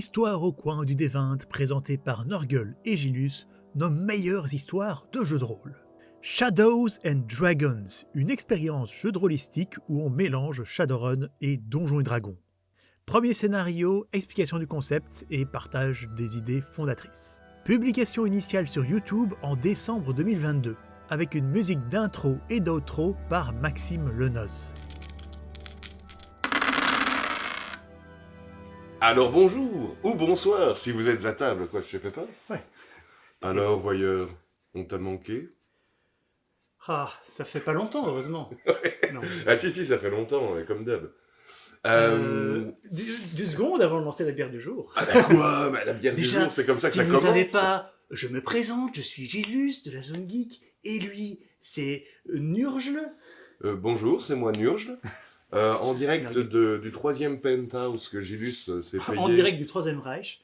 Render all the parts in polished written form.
Histoire au coin du D20 présentée par Norgul et Gilus, nos meilleures histoires de jeux de rôle. Shadows and Dragons, une expérience jeu de rôlistique où on mélange Shadowrun et Donjons et Dragons. Premier scénario, explication du concept et partage des idées fondatrices. Publication initiale sur YouTube en décembre 2022, avec une musique d'intro et d'outro par Maxime Lenoz. Alors bonjour, ou bonsoir, si vous êtes à table, quoi, je sais pas. Ouais. Alors, voyeur, on t'a manqué? Ah, ça fait pas longtemps, heureusement. Non. Ah si, ça fait longtemps, comme d'hab. 2 secondes avant de lancer la bière du jour. Ah bah quoi, bah, la bière Déjà, du jour, c'est comme ça que si ça vous commence. savez pas, je me présente, je suis Gilus de la Zone Geek, et lui, c'est Nurgle. Bonjour, c'est moi Nurgle. En direct du 3e penthouse que Gilus s'est payé. En direct du 3e Reich.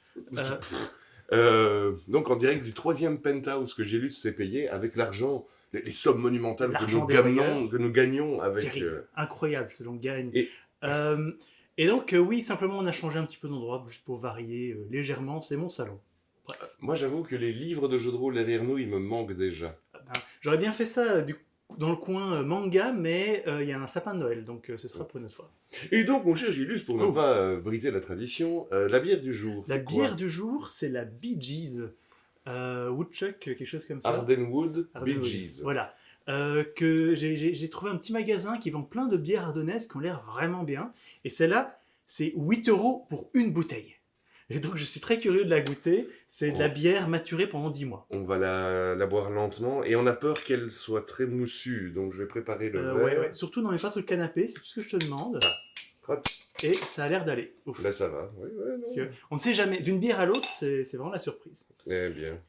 Donc en direct du 3e penthouse que Gilus s'est payé avec l'argent, les sommes monumentales que nous gagnons avec... Terrible, incroyable ce que l'on gagne. Et donc oui, simplement on a changé un petit peu d'endroit, juste pour varier légèrement, c'est mon salon. Moi j'avoue que les livres de jeux de rôle derrière nous, ils me manquent déjà. J'aurais bien fait ça dans le coin manga, mais il y a un sapin de Noël, donc ce sera pour une autre fois. Et donc, mon cher Gilus, pour ne pas briser la tradition, la bière du jour, La bière du jour, c'est la Bee Gees. Woodchuck, quelque chose comme ça. Ardenwood Bee Gees. Voilà. Que j'ai trouvé un petit magasin qui vend plein de bières ardennaises qui ont l'air vraiment bien. Et celle-là, c'est 8 € pour une bouteille. Et donc, je suis très curieux de la goûter. C'est de la bière maturée pendant 10 mois. On va la boire lentement et on a peur qu'elle soit très moussue. Donc, je vais préparer le verre. Ouais. Surtout, n'en mets pas sur le canapé, c'est tout ce que je te demande. Et ça a l'air d'aller. Ouf. Là, ça va. Oui, on ne sait jamais. D'une bière à l'autre, c'est vraiment la surprise. Eh bien.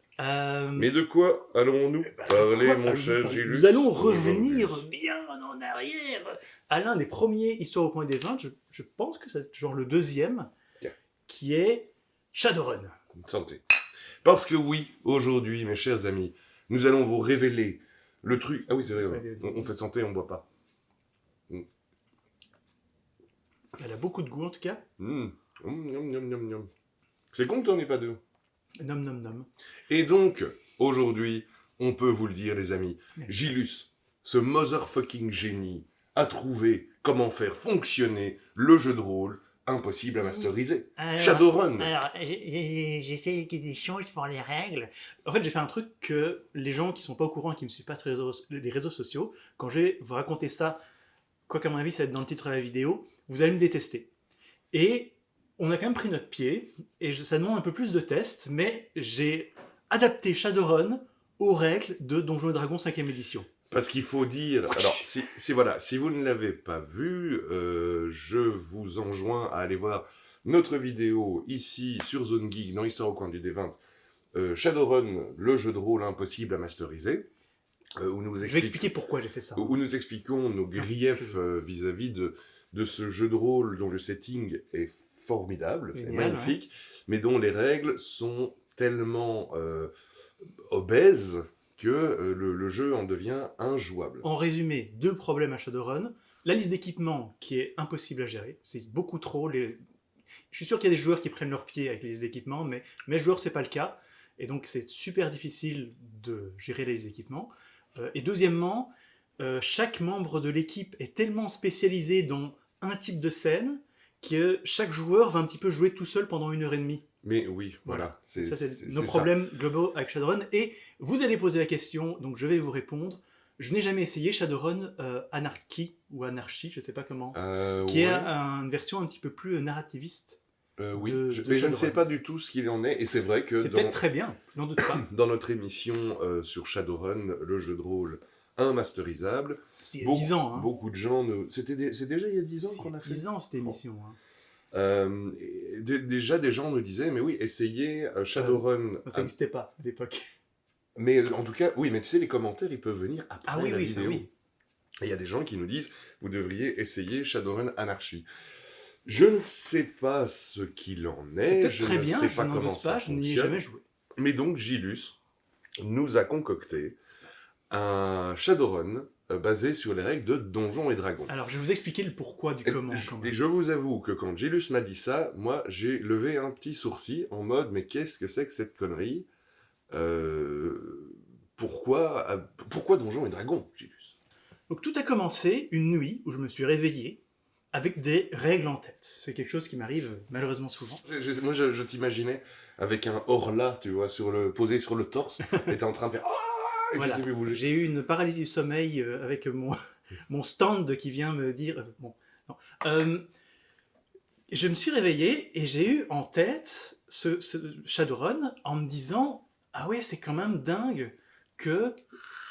Mais de quoi allons-nous parler, mon cher Gilus? Nous allons revenir bien en arrière à l'un des premiers Histoires au coin des 20. Je pense que c'est genre le 2e, qui est Shadowrun. Santé. Parce que oui, aujourd'hui, mes chers amis, nous allons vous révéler le truc... Ah oui, c'est vrai, on fait santé, on boit pas. Elle a beaucoup de goût, en tout cas. C'est con que t'en aies pas deux. Nom. Et donc, aujourd'hui, on peut vous le dire, les amis, Gilus, ce motherfucking génie, a trouvé comment faire fonctionner le jeu de rôle impossible à masteriser. Shadowrun. Alors, j'ai fait des choses pour les règles. En fait, j'ai fait un truc que les gens qui sont pas au courant et qui me suivent pas sur les réseaux sociaux, quand je vais vous raconter ça, quoi qu'à mon avis, ça va être dans le titre de la vidéo, vous allez me détester. Et on a quand même pris notre pied, et ça demande un peu plus de tests, mais j'ai adapté Shadowrun aux règles de Donjons et Dragons 5e édition. Parce qu'il faut dire, alors si vous ne l'avez pas vu, je vous enjoins à aller voir notre vidéo ici sur Zone Geek dans Histoire au coin du D20, Shadowrun, le jeu de rôle impossible à masteriser, où nous je vais expliquer pourquoi j'ai fait ça. Où nous expliquons nos griefs vis-à-vis de ce jeu de rôle dont le setting est formidable, et magnifique, mais dont les règles sont tellement obèses que le jeu en devient injouable. En résumé, 2 problèmes à Shadowrun. La liste d'équipements qui est impossible à gérer. C'est beaucoup trop. Je suis sûr qu'il y a des joueurs qui prennent leur pied avec les listes d'équipements, mais mes joueurs, c'est pas le cas. Et donc, c'est super difficile de gérer les équipements. Et deuxièmement, chaque membre de l'équipe est tellement spécialisé dans un type de scène que chaque joueur va un petit peu jouer tout seul pendant 1h30. Mais oui, voilà. C'est nos problèmes globaux avec Shadowrun. Et vous allez poser la question, donc je vais vous répondre. Je n'ai jamais essayé Shadowrun Anarchy, ou Anarchy, je ne sais pas comment, qui est une version un petit peu plus narrativiste. Oui, mais je ne sais pas du tout ce qu'il en est, et c'est vrai que... C'est peut-être très bien, je n'en doute pas. Dans notre émission sur Shadowrun, le jeu de rôle immasterisable, c'était il y a 10 ans. Beaucoup de gens... C'est déjà il y a 10 ans qu'on a fait 10 ans cette émission. Déjà, des gens nous disaient, mais oui, essayez Shadowrun... ça n'existait pas à l'époque. Mais en tout cas, oui, mais tu sais, les commentaires, ils peuvent venir après la vidéo. Ça, oui. Et il y a des gens qui nous disent, vous devriez essayer Shadowrun Anarchy. Je ne sais pas ce qu'il en est. C'est peut-être très bien, je ne sais pas comment ça fonctionne. Je n'y ai jamais joué. Mais donc, Gilus nous a concocté un Shadowrun basé sur les règles de Donjons et Dragons. Alors, je vais vous expliquer le pourquoi du comment. Et je vous avoue que quand Gilus m'a dit ça, moi, j'ai levé un petit sourcil en mode « Mais qu'est-ce que c'est que cette connerie pourquoi Donjons et Dragons, Gilus ?» Donc, tout a commencé une nuit où je me suis réveillé avec des règles en tête. C'est quelque chose qui m'arrive malheureusement souvent. Moi, je t'imaginais avec un horla, tu vois, posé sur le torse, et t'es en train de faire « Ah !» et Voilà. tu sais plus bouger. J'ai eu une paralysie du sommeil avec mon stand qui vient me dire... bon, non. Je me suis réveillé et j'ai eu en tête ce Shadowrun en me disant « Ah ouais, c'est quand même dingue que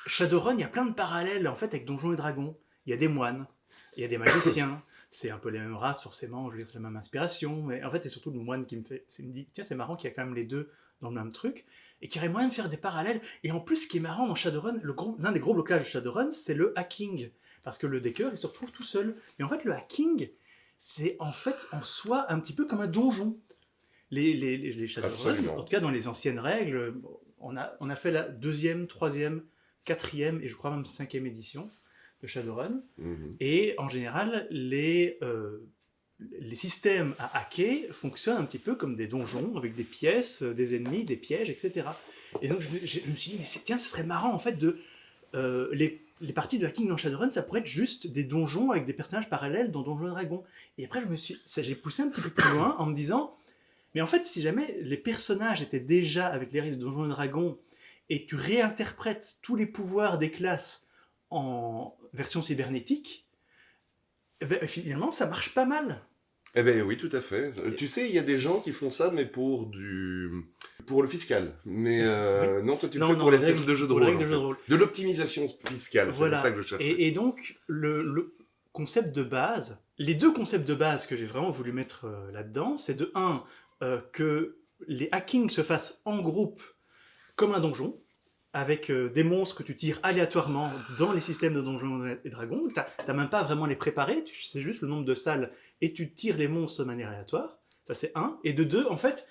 Shadowrun, il y a plein de parallèles en fait avec Donjons et Dragons. Il y a des moines, il y a des magiciens, c'est un peu les mêmes races forcément, je veux dire, c'est la même inspiration, mais en fait c'est surtout le moine qui me dit « Tiens, c'est marrant qu'il y a quand même les deux dans le même truc. » Et qu'il y aurait moyen de faire des parallèles. Et en plus, ce qui est marrant dans Shadowrun, l'un des gros blocages de Shadowrun, c'est le hacking. Parce que le decker, il se retrouve tout seul. Mais en fait, le hacking, c'est en fait en soi un petit peu comme un donjon. Les Shadowrun, Absolument. en tout cas dans les anciennes règles, on a fait la 2e, 3e, 4e et je crois même 5e édition de Shadowrun. Mhm. Et en général, les systèmes à hacker fonctionnent un petit peu comme des donjons, avec des pièces, des ennemis, des pièges, etc. Et donc je me suis dit, mais tiens, ce serait marrant en fait de... les parties de hacking dans Shadowrun, ça pourrait être juste des donjons avec des personnages parallèles dans Donjons et Dragons. Et après, j'ai poussé un petit peu plus loin en me disant, mais en fait, si jamais les personnages étaient déjà avec les règles de Donjons et Dragons, et tu réinterprètes tous les pouvoirs des classes en version cybernétique, eh ben, finalement, ça marche pas mal. Eh bien oui, tout à fait. Tu sais, il y a des gens qui font ça, mais pour le fiscal. Mais Oui. non, toi tu le Non, fais non, pour les c'est règles de jeu de pour rôle. les règles de en jeu de fait. rôle. De l'optimisation fiscale, Voilà. c'est ça que je cherche. Et donc, le concept de base, les deux concepts de base que j'ai vraiment voulu mettre là-dedans, c'est de 1, que les hackings se fassent en groupe comme un donjon, avec des monstres que tu tires aléatoirement dans les systèmes de Donjons et Dragons. T'as même pas vraiment les préparés, tu sais juste le nombre de salles et tu tires les monstres de manière aléatoire. Ça c'est 1. Et de 2, en fait,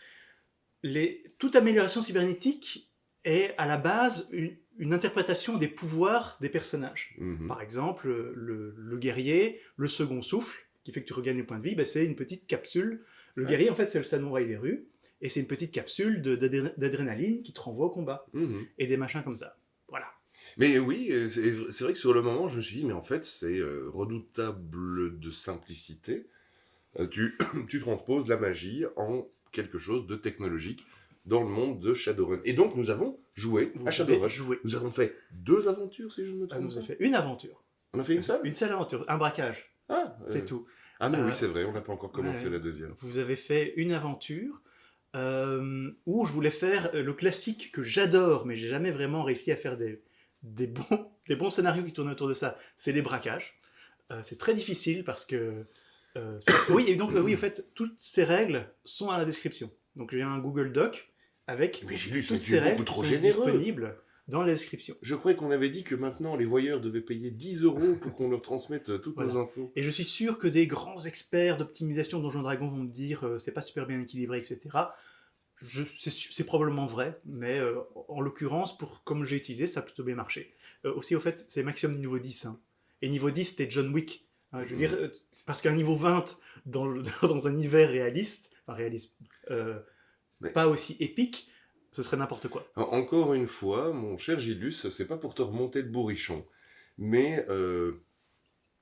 toute amélioration cybernétique est à la base une interprétation des pouvoirs des personnages. Mhm. Par exemple, le guerrier, le second souffle, qui fait que tu regagnes des points de vie, ben, c'est une petite capsule. Le guerrier, en fait, c'est le samouraï des rues. Et c'est une petite capsule d'adrénaline qui te renvoie au combat. Mhm. Et des machins comme ça. Voilà. Mais oui, c'est vrai que sur le moment, je me suis dit, mais en fait, c'est redoutable de simplicité. Tu transposes la magie en quelque chose de technologique dans le monde de Shadowrun. Et donc, nous avons joué à Shadowrun. Nous avons fait 2 aventures, si je ne me trompe On nous pas. a fait une aventure. On a fait une seule Une seule aventure. Un braquage. Ah, C'est tout. Ah, mais oui, c'est vrai, on n'a pas encore commencé ouais. la deuxième. Vous avez fait une aventure où je voulais faire le classique que j'adore, mais j'ai jamais vraiment réussi à faire des bons scénarios qui tournent autour de ça. C'est les braquages. C'est très difficile parce que... oui, et donc, oui, en fait, toutes ces règles sont à la description. Donc, j'ai un Google Doc avec Mais j'ai lu, toutes c'est ces règles beaucoup qui trop sont généreux. disponibles dans la description. Je croyais qu'on avait dit que maintenant les voyeurs devaient payer 10 € pour qu'on leur transmette toutes Voilà. nos infos. Et je suis sûr que des grands experts d'optimisation de Donjons et Dragons vont me dire c'est pas super bien équilibré, etc. C'est probablement vrai, mais en l'occurrence, comme j'ai utilisé, ça a plutôt bien marché. Aussi, au fait, c'est maximum niveau 10. Hein. Et niveau 10, c'était John Wick. Hein, je veux dire, c'est parce qu'un niveau 20 dans un univers réaliste, pas aussi épique, ce serait n'importe quoi. Encore une fois, mon cher Gilus, c'est pas pour te remonter le bourrichon, mais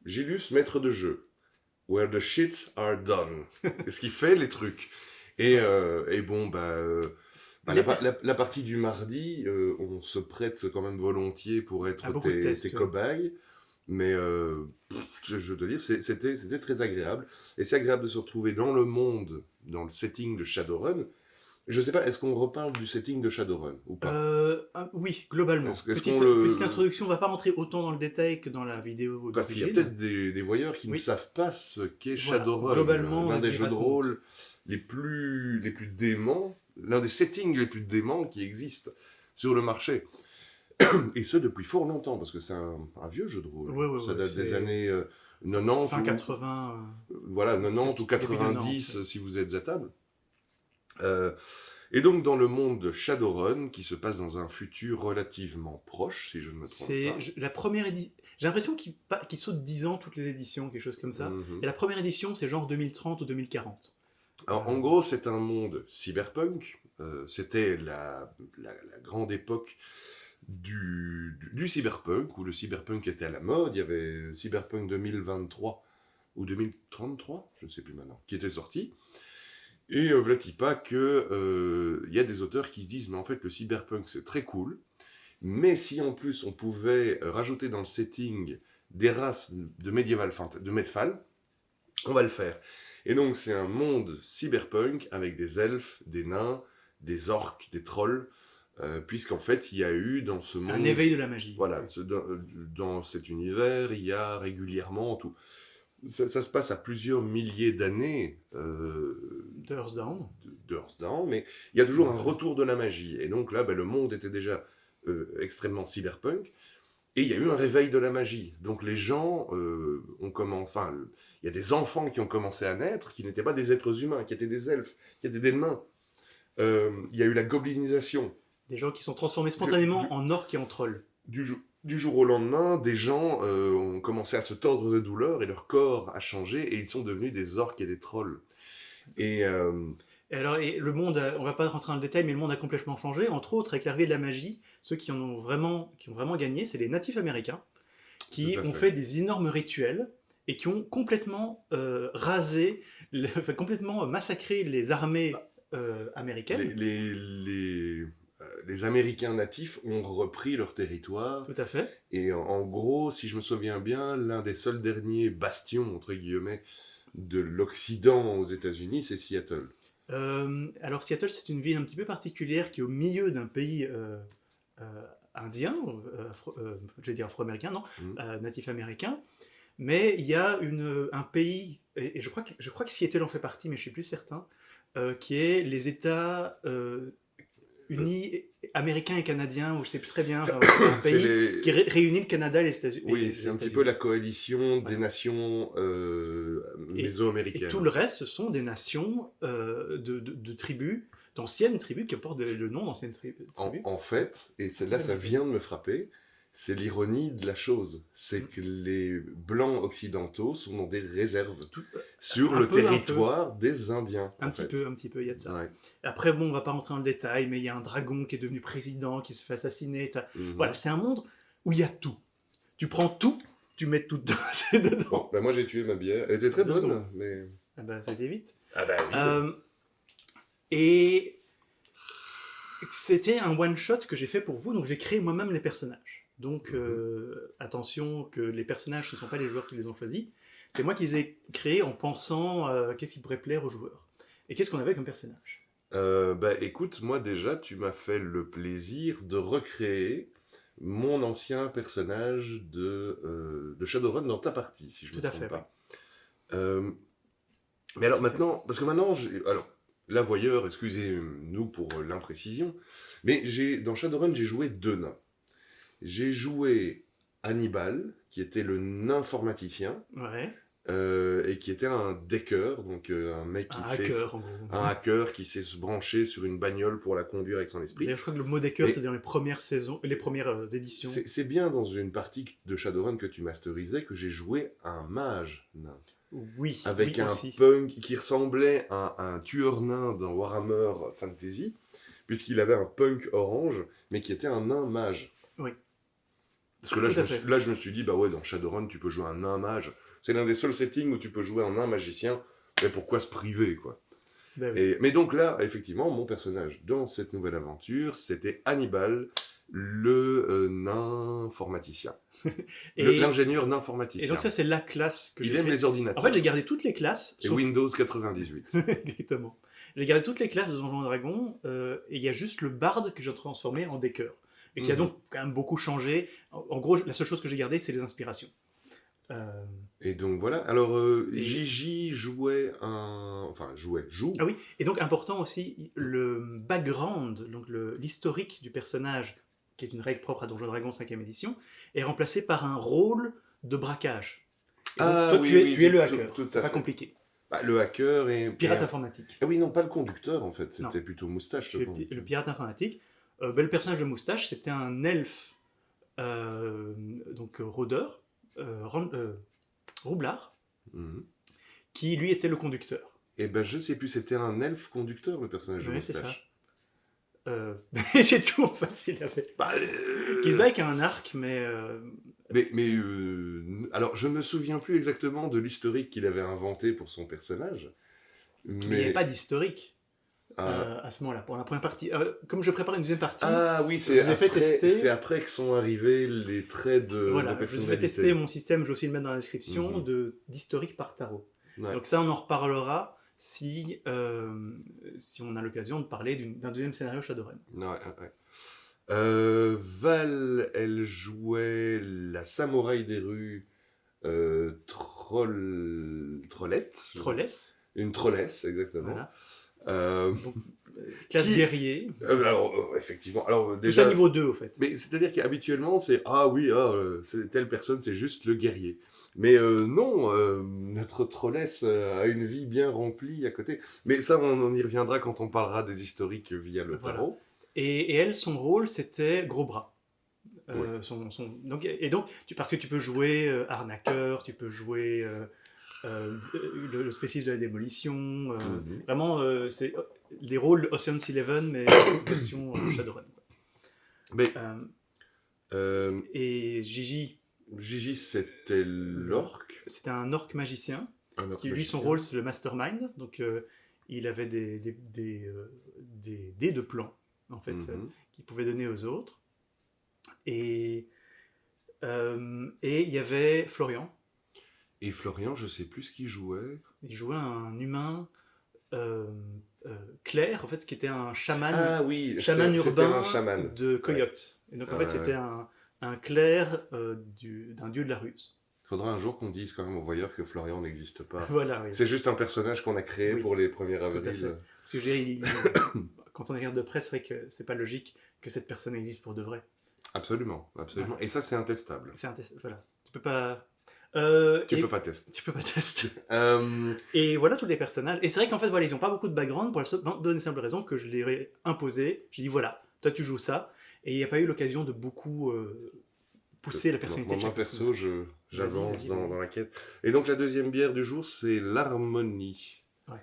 Gilus, maître de jeu, where the shits are done, ce qui fait les trucs. Et bon, la partie du mardi, on se prête quand même volontiers pour être tes cobayes, mais je dois dire, c'était très agréable. Et c'est agréable de se retrouver dans le monde, dans le setting de Shadowrun. Je sais pas, est-ce qu'on reparle du setting de Shadowrun ou pas Oui, globalement. Petite introduction, on va pas rentrer autant dans le détail que dans la vidéo. Parce qu'il y a peut-être des voyeurs qui ne savent pas ce qu'est Shadowrun. Globalement, l'un des jeux de rôle les plus déments, l'un des settings les plus déments qui existent sur le marché. Et ce, depuis fort longtemps, parce que c'est un vieux jeu de rôle. Ça date des années 90. Fin 80. Voilà, 90 ou 90, si vous êtes à table. Et donc dans le monde de Shadowrun, qui se passe dans un futur relativement proche, si je ne me trompe pas. J'ai l'impression qu'il saute 10 ans toutes les éditions, quelque chose comme ça. Mhm. Et la première édition, c'est genre 2030 ou 2040. Alors, en gros, c'est un monde cyberpunk. C'était la grande époque du cyberpunk, où le cyberpunk était à la mode. Il y avait Cyberpunk 2023 ou 2033, je ne sais plus maintenant, qui était sorti. Et voilà-t-il pas que y a des auteurs qui se disent, mais en fait, le cyberpunk, c'est très cool, mais si en plus on pouvait rajouter dans le setting des races de Medfal, on va le faire. Et donc, c'est un monde cyberpunk avec des elfes, des nains, des orques, des trolls, puisqu'en fait, il y a eu dans ce monde... Un éveil de la magie. Voilà, dans cet univers, il y a régulièrement tout. Ça se passe à plusieurs milliers d'années D'Earthdown. mais il y a toujours un retour de la magie. Et donc là, le monde était déjà extrêmement cyberpunk, et il y a eu un réveil de la magie. Donc les gens ont commencé... Enfin, il y a des enfants qui ont commencé à naître, qui n'étaient pas des êtres humains, qui étaient des elfes, qui étaient des nains. Il y a eu la goblinisation. Des gens qui sont transformés spontanément en orques et en trolls. Du jour au lendemain, des gens ont commencé à se tordre de douleur et leur corps a changé et ils sont devenus des orques et des trolls. Et le monde, on va pas rentrer dans le détail, mais le monde a complètement changé. Entre autres, avec l'arrivée de la magie, ceux qui ont vraiment gagné, c'est les natifs américains, qui ont fait des énormes rituels et qui ont complètement complètement massacré les armées américaines. Les Américains natifs ont repris leur territoire. Tout à fait. Et en gros, si je me souviens bien, l'un des seuls derniers bastions, entre guillemets, de l'Occident aux États-Unis, c'est Seattle. Alors Seattle, c'est une ville un petit peu particulière qui est au milieu d'un pays indien, j'allais dire afro-américain, non, natif américain. Mais il y a un pays, et je crois que Seattle en fait partie, mais je suis plus certain, qui est les États unis américains et canadiens, ou je sais plus très bien, un pays qui réunit le Canada et les États-Unis. Oui, c'est un petit peu la coalition des nations mésoaméricaines. Et tout le reste, ce sont des nations de tribus, d'anciennes tribus qui portent le nom d'anciennes tribus. En fait, et celle-là, ça vient de me frapper, c'est l'ironie de la chose. C'est que les Blancs occidentaux sont dans des réserves sur le territoire des Indiens. Un petit peu, il y a de ça. Ouais. Après, bon, on va pas rentrer dans le détail, mais il y a un dragon qui est devenu président, qui se fait assassiner. Voilà, c'est un monde où il y a tout. Tu prends tout, tu mets tout dedans. Bon, moi j'ai tué ma bière. Elle était très bonne, mais... Ah bah, c'était vite. Ah bah oui. Et c'était un one-shot que j'ai fait pour vous, donc j'ai créé moi-même les personnages. Donc attention que les personnages, ce ne sont pas les joueurs qui les ont choisis. C'est moi qui les ai créés en pensant qu'est-ce qui pourrait plaire aux joueurs. Et qu'est-ce qu'on avait comme personnage ? Écoute, moi déjà, tu m'as fait le plaisir de recréer mon ancien personnage de Shadowrun dans ta partie, si je ne me trompe pas. Oui. Mais alors maintenant, parce que maintenant, alors là, voyeur, excusez-nous pour l'imprécision, mais dans Shadowrun, j'ai joué 2 nains. J'ai joué Hannibal, qui était le nain informaticien, et qui était un decker, donc un mec qui un hacker qui sait se brancher sur une bagnole pour la conduire avec son esprit. D'ailleurs, je crois que le mot decker, c'est dans les premières saisons, les premières éditions. C'est bien dans une partie de Shadowrun que tu masterisais que j'ai joué un mage nain. Oui, avec un aussi. punk qui ressemblait à un tueur nain dans Warhammer Fantasy, puisqu'il avait un punk orange, mais qui était un nain mage. Oui. Parce que là, je me suis dit, dans Shadowrun, tu peux jouer un nain mage. C'est l'un des seuls settings où tu peux jouer un nain magicien, mais pourquoi se priver, quoi. Oui. Mais donc là, effectivement, mon personnage dans cette nouvelle aventure, c'était Hannibal, le nain informaticien. L'ingénieur nain informaticien. Et donc ça, c'est la classe que j'ai Il aime les ordinateurs. En fait, j'ai gardé toutes les classes. Et Windows 98. Exactement. J'ai gardé toutes les classes de Donjons & Dragons, et il y a juste le barde que j'ai transformé en decker. Et qui a donc quand même beaucoup changé. En gros, la seule chose que j'ai gardée, c'est les inspirations. Et donc voilà. Alors, Gigi joue. Ah oui, et donc important aussi, le background, donc l'historique du personnage, qui est une règle propre à Donjons & Dragons 5e édition, est remplacé par un rôle de braquage. Et donc, toi, tu es le hacker. C'est pas compliqué. Le hacker et... Pirate informatique. Ah oui, non, pas le conducteur, en fait. C'était plutôt Moustache, le pirate informatique. Le personnage de Moustache, c'était un elfe, donc rôdeur, Roublard, Mhm. qui lui était le conducteur. Et ben je ne sais plus, c'était un elfe conducteur, le personnage de Oui, c'est ça. Moustache. C'est tout en fait, il avait. Bah, Qui se bat avec un arc, mais. alors, je me souviens plus exactement de l'historique qu'il avait inventé pour son personnage. Il n'y Mais avait pas d'historique ah, à ce moment-là, pour la première partie. Comme je prépare une deuxième partie, oui, je vous ai fait tester. c'est après que sont arrivés les traits de Voilà, je vous ai personnalité. fait tester mon système, je vais aussi le mettre dans la description, Mhm. d'historique par tarot. Ouais. Donc ça, on en reparlera si on a l'occasion de parler d'un deuxième scénario Shadowrun. Ouais. Val, elle jouait la samouraï des rues Trollette. Trolless, Une trollesse, exactement. voilà. Donc, Classe guerrier. alors, effectivement. Alors, Tout déjà, ça niveau 2, au fait. mais c'est-à-dire qu'habituellement, c'est c'est telle personne, c'est juste le guerrier. Mais non, notre trollesse a une vie bien remplie à côté. Mais ça, on y reviendra quand on parlera des historiques via le Voilà. tarot. Et elle, son rôle, c'était gros bras. Oui. Donc, parce que tu peux jouer arnaqueur, tu peux jouer le spécialiste de la démolition. Mhm. Vraiment, c'est des rôles Ocean's Eleven, mais version Shadowrun. Quoi. Mais Et Gigi, Gigi, c'était l'orque. c'était un orc magicien, Un orque qui lui, son magicien. rôle, c'est le mastermind. Donc, il avait des dés de plans, en fait, Mhm. qu'il pouvait donner aux autres. Et il y avait Florian. Et Florian, je sais plus ce qu'il jouait. Il jouait un humain clair, en fait, qui était un chaman, Oui, chaman c'était urbain un chaman. de Coyote. Et donc, en fait, c'était un clerc d'un dieu de la ruse. Il faudra un jour qu'on dise quand même aux voyeurs que Florian n'existe pas. Voilà, oui. C'est juste un personnage qu'on a créé Oui, pour les 1er tout à avril. fait. Parce que quand on regarde de près, c'est vrai que c'est pas logique que cette personne existe pour de vrai. Absolument. Voilà. Et ça, c'est intestable. C'est un test. Voilà. Tu peux pas. Tu peux pas tester. Tu peux pas tester. Et voilà tous les personnages. Et c'est vrai qu'en fait, voilà, ils ont pas beaucoup de background pour la bonne et simple raison que je l'ai imposé. J'ai dit voilà, toi tu joues ça. Et il n'y a pas eu l'occasion de beaucoup pousser la personnalité de Moi, chaque personnage. personnage. J'avance Vas-y. dans la quête. Et donc, la deuxième bière du jour, c'est l'harmonie. Ouais.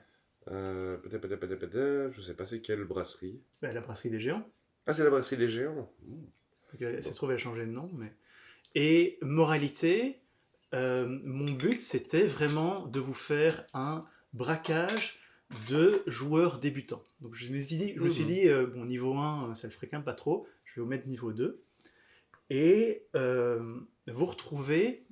Je sais pas c'est quelle brasserie. La brasserie des géants. Ah, c'est la brasserie des géants. Ça se trouve, elle a changé de nom. Mais... Et moralité, mon but, c'était vraiment de vous faire un braquage de joueurs débutants. Donc je me suis dit, bon, niveau 1, ça le ferait quand même pas trop. Je vais vous mettre niveau 2. Et vous retrouvez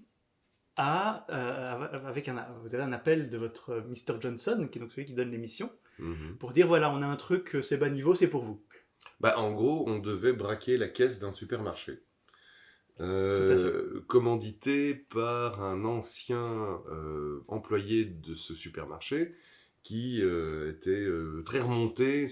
avec vous avez un appel de votre Mr. Johnson, qui est donc celui qui donne l'émission, pour dire voilà, on a un truc, c'est bas niveau, c'est pour vous. Bah, en gros, on devait braquer la caisse d'un supermarché. Tout à fait. Commandité par un ancien employé de ce supermarché qui était très remonté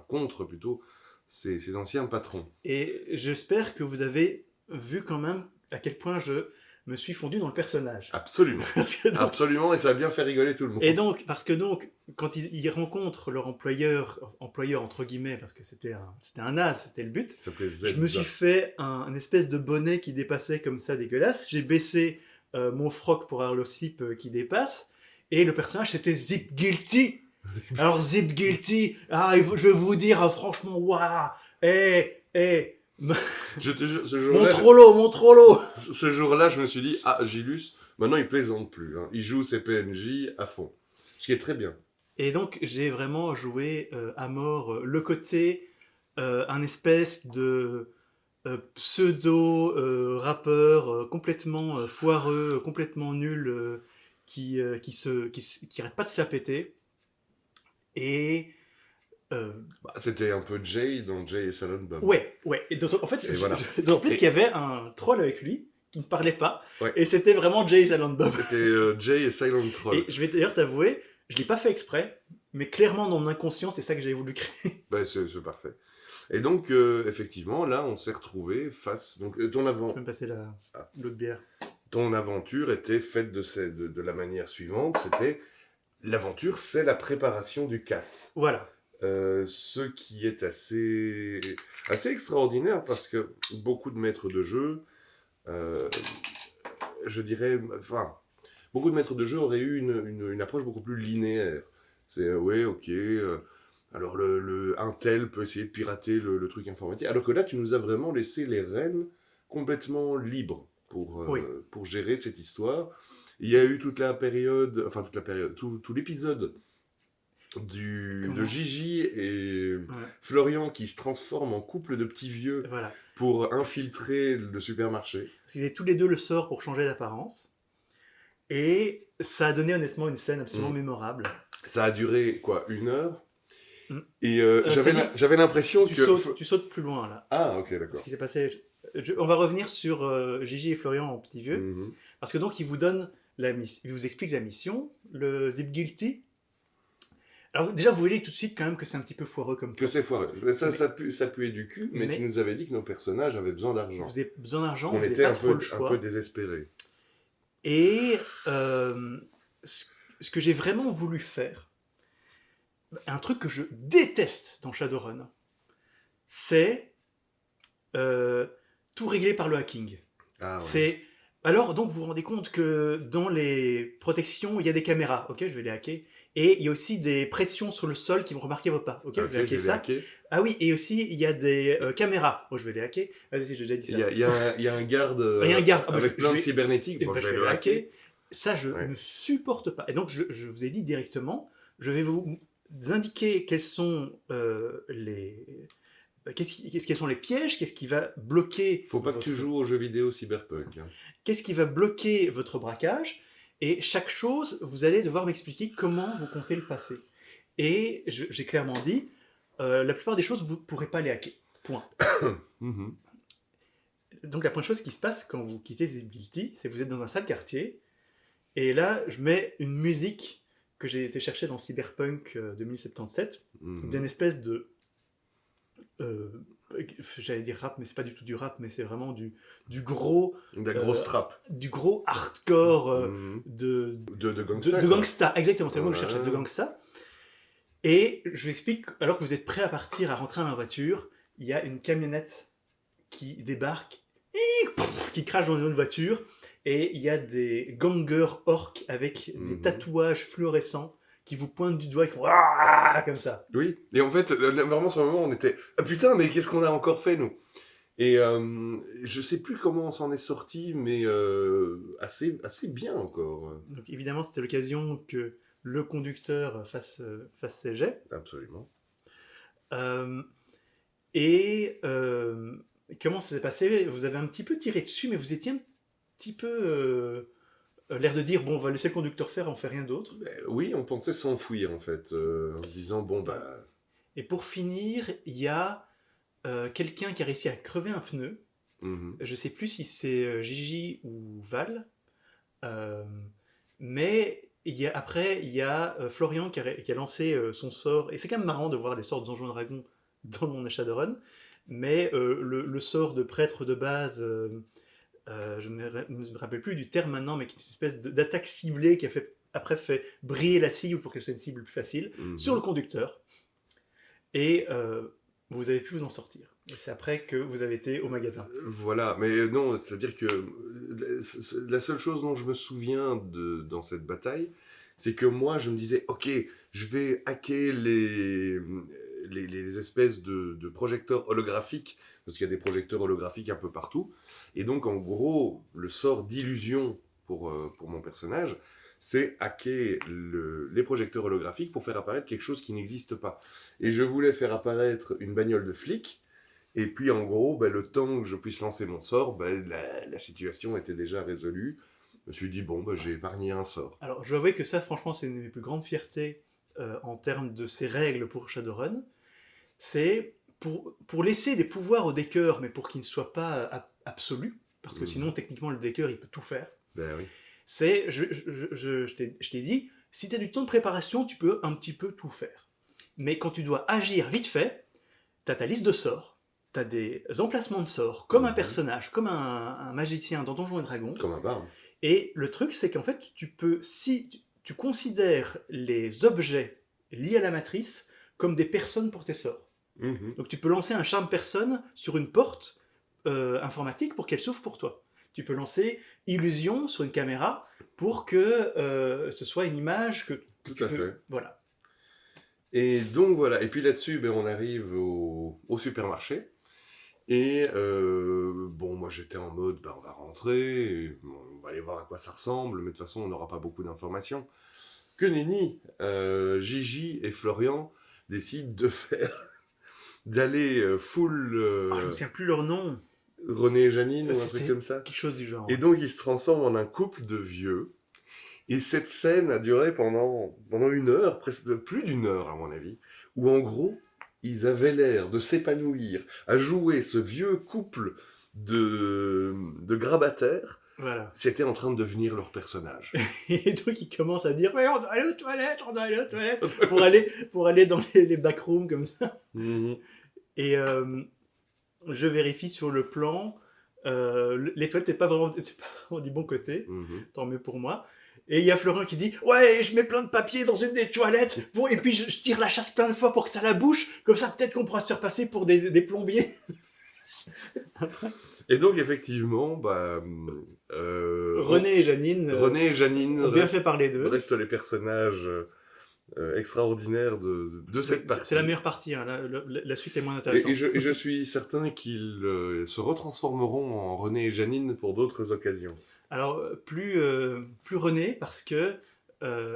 contre plutôt ses anciens patrons. Et j'espère que vous avez vu quand même à quel point je me suis fondu dans le personnage. Absolument. Absolument, et ça a bien fait rigoler tout le monde. Et donc, parce que quand ils rencontrent leur employeur entre guillemets, parce que c'était un naze, c'était le but, Ça s'appelait Zelda. je me suis fait un espèce de bonnet qui dépassait comme ça, dégueulasse. J'ai baissé mon froc pour avoir le slip qui dépasse, et le personnage c'était Zip Guilty. Alors Zip Guilty, je vais vous dire franchement, waouh, Je te jure, mon trollo. ce jour-là, je me suis dit, Gilus, maintenant il plaisante plus. Hein. Il joue ses PNJ à fond. Ce qui est très bien. Et donc, j'ai vraiment joué à mort le côté, un espèce de pseudo-rappeur complètement foireux, complètement nul, qui arrête pas de se la péter. Et... C'était un peu Jay dans Jay et Silent Bob. Ouais. Et en fait, voilà. d'autant plus qu'il y avait un troll avec lui qui ne parlait pas. Ouais. Et c'était vraiment Jay et Silent Bob. C'était Jay et Silent Troll. Et je vais d'ailleurs t'avouer, je l'ai pas fait exprès, mais clairement dans mon inconscient, c'est ça que j'avais voulu créer. C'est parfait. Et donc, effectivement, là, on s'est retrouvés face... Donc, Je peux me passer l'autre bière. Ton aventure était faite de la manière suivante. C'était... L'aventure, c'est la préparation du casse. Voilà. Ce qui est assez extraordinaire parce que beaucoup de maîtres de jeu je dirais, enfin, beaucoup de maîtres de jeu auraient eu une approche beaucoup plus linéaire. C'est, ouais, ok, alors un tel peut essayer de pirater le truc informatique, alors que là, tu nous as vraiment laissé les rênes complètement libres Oui. pour gérer cette histoire. Il y a eu toute la période, tout l'épisode de Gigi et Florian qui se transforment en couple de petits vieux Voilà. pour infiltrer le supermarché. Parce qu'ils avaient tous les deux le sort pour changer d'apparence. Et ça a donné honnêtement une scène absolument mémorable. Ça a duré, quoi, 1 heure. Et j'avais l'impression que... Tu sautes plus loin, là. Ah, ok, d'accord. Ce qui s'est passé... on va revenir sur Gigi et Florian en petit vieux. Parce que donc, ils vous donnent il vous explique la mission, le Zip Guilty. Alors déjà, vous voyez tout de suite quand même que c'est un petit peu foireux comme que c'est foireux. Ça puait du cul, mais tu nous avais dit que nos personnages avaient besoin d'argent. Vous avez besoin d'argent, on vous était pas trop le choix. un peu désespérés. Et ce que j'ai vraiment voulu faire, un truc que je déteste dans Shadowrun, c'est tout réglé par le hacking. Ah, ouais. C'est... Alors, donc, vous vous rendez compte que dans les protections, il y a des caméras. Ok, je vais les hacker. Et il y a aussi des pressions sur le sol qui vont remarquer vos pas. Ok, je vais hacker ça. Ah oui, et aussi, il y a des caméras. Oh, je vais les hacker. Ah, si, j'ai déjà dit ça. Il y a un garde, avec plein de cybernétique. Bon, je vais le hacker. Ça, je ne supporte pas. Et donc, je vous ai dit directement, je vais vous indiquer quels sont quels sont les pièges, qu'est-ce qui va bloquer... Faut pas que tu joues aux jeux vidéo cyberpunk. Hein. Qu'est-ce qui va bloquer votre braquage? Et chaque chose, vous allez devoir m'expliquer comment vous comptez le passer. Et j'ai clairement dit, la plupart des choses, vous ne pourrez pas les hacker. Point. Donc la première chose qui se passe quand vous quittez Zip Guilty, c'est que vous êtes dans un sale quartier. Et là, je mets une musique que j'ai été chercher dans Cyberpunk 2077, d'une espèce de... j'allais dire rap, mais c'est pas du tout du rap, mais c'est vraiment du gros... De la grosse trappe. Du gros hardcore de gangsta. De gangsta, exactement, c'est le mot que je cherchais, de gangsta. Et je vous explique, alors que vous êtes prêt à partir, à rentrer dans la voiture, il y a une camionnette qui débarque, qui crache dans une autre voiture, et il y a des gangers orques avec des tatouages fluorescents qui vous pointent du doigt et qui font comme ça. Oui, et en fait, vraiment sur le moment, on était « Ah putain, mais qu'est-ce qu'on a encore fait, nous ?» Et je sais plus comment on s'en est sorti, mais assez bien encore. Donc évidemment, c'était l'occasion que le conducteur fasse ses jets. Absolument. Comment ça s'est passé? Vous avez un petit peu tiré dessus, mais vous étiez un petit peu... l'air de dire, bon, on va laisser le conducteur faire, on fait rien d'autre. Oui, on pensait s'enfuir, en fait, en se disant, bon, bah... Et pour finir, il y a quelqu'un qui a réussi à crever un pneu. Je sais plus si c'est Gigi ou Val. Mais après, il y a Florian qui a lancé son sort. Et c'est quand même marrant de voir les sorts de Donjons & Dragons dans le monde de Shadowrun. Mais le sort de prêtre de base... je ne me rappelle plus du terme maintenant, mais qui est une espèce d'attaque ciblée qui a après fait briller la cible pour qu'elle soit une cible plus facile, sur le conducteur. Et vous avez pu vous en sortir. Et c'est après que vous avez été au magasin. Voilà, mais non, c'est-à-dire que la seule chose dont je me souviens dans cette bataille, c'est que moi, je me disais, ok, je vais hacker les espèces de projecteurs holographiques, parce qu'il y a des projecteurs holographiques un peu partout. Et donc, en gros, le sort d'illusion pour mon personnage, c'est hacker les projecteurs holographiques pour faire apparaître quelque chose qui n'existe pas. Et je voulais faire apparaître une bagnole de flic, et puis en gros, le temps que je puisse lancer mon sort, la situation était déjà résolue. Je me suis dit, bon, j'ai épargné un sort. Alors, je dois avouer que ça, franchement, c'est une de mes plus grandes fiertés en termes de ces règles pour Shadowrun. C'est pour laisser des pouvoirs au decker, mais pour qu'ils ne soient pas absolus, parce que sinon, techniquement, le decker, il peut tout faire. Ben oui. C'est, je t'ai dit, si tu as du temps de préparation, tu peux un petit peu tout faire. Mais quand tu dois agir vite fait, tu as ta liste de sorts, tu as des emplacements de sorts, comme un personnage, comme un magicien dans Donjons & Dragons. Comme un barbe. Et le truc, c'est qu'en fait, si tu considères les objets liés à la matrice comme des personnes pour tes sorts. Donc tu peux lancer un charme personne sur une porte informatique pour qu'elle s'ouvre pour toi. tu peux lancer illusion sur une caméra pour que ce soit une image que Tout tu à veux. fait. Voilà. Et donc voilà, et puis là-dessus, ben, on arrive au supermarché. Et bon, moi j'étais en mode, ben, on va rentrer, et bon, on va aller voir à quoi ça ressemble, mais de toute façon on n'aura pas beaucoup d'informations. Que nenni, Gigi et Florian décident d'aller full Je me souviens plus leur nom. René et Janine ou un truc C'était comme ça. quelque chose du genre. Et donc ils se transforment en un couple de vieux. Et cette scène a duré pendant 1 heure, presque plus d'1 heure à mon avis, où en gros, ils avaient l'air de s'épanouir à jouer ce vieux couple de grabataires. Voilà. C'était en train de devenir leur personnage. Et donc ils commencent à dire ouais, on doit aller aux toilettes, on doit aller aux toilettes pour aller dans les backrooms comme ça. Mhm. Et je vérifie sur le plan. Les toilettes n'étaient pas vraiment du bon côté, Mhm. tant mieux pour moi. Et il y a Florent qui dit ouais, je mets plein de papier dans une des toilettes bon, et puis je tire la chasse plein de fois pour que ça la bouche, comme ça peut-être qu'on pourra se faire passer pour des plombiers. Et donc effectivement, bah, René et Janine René et Janine ont bien fait parler d'eux. restent les personnages extraordinaires de cette partie. C'est la meilleure partie, hein. La suite est moins Et, intéressante. et je suis certain qu'ils se retransformeront en René et Janine pour d'autres occasions. Alors, plus René, parce que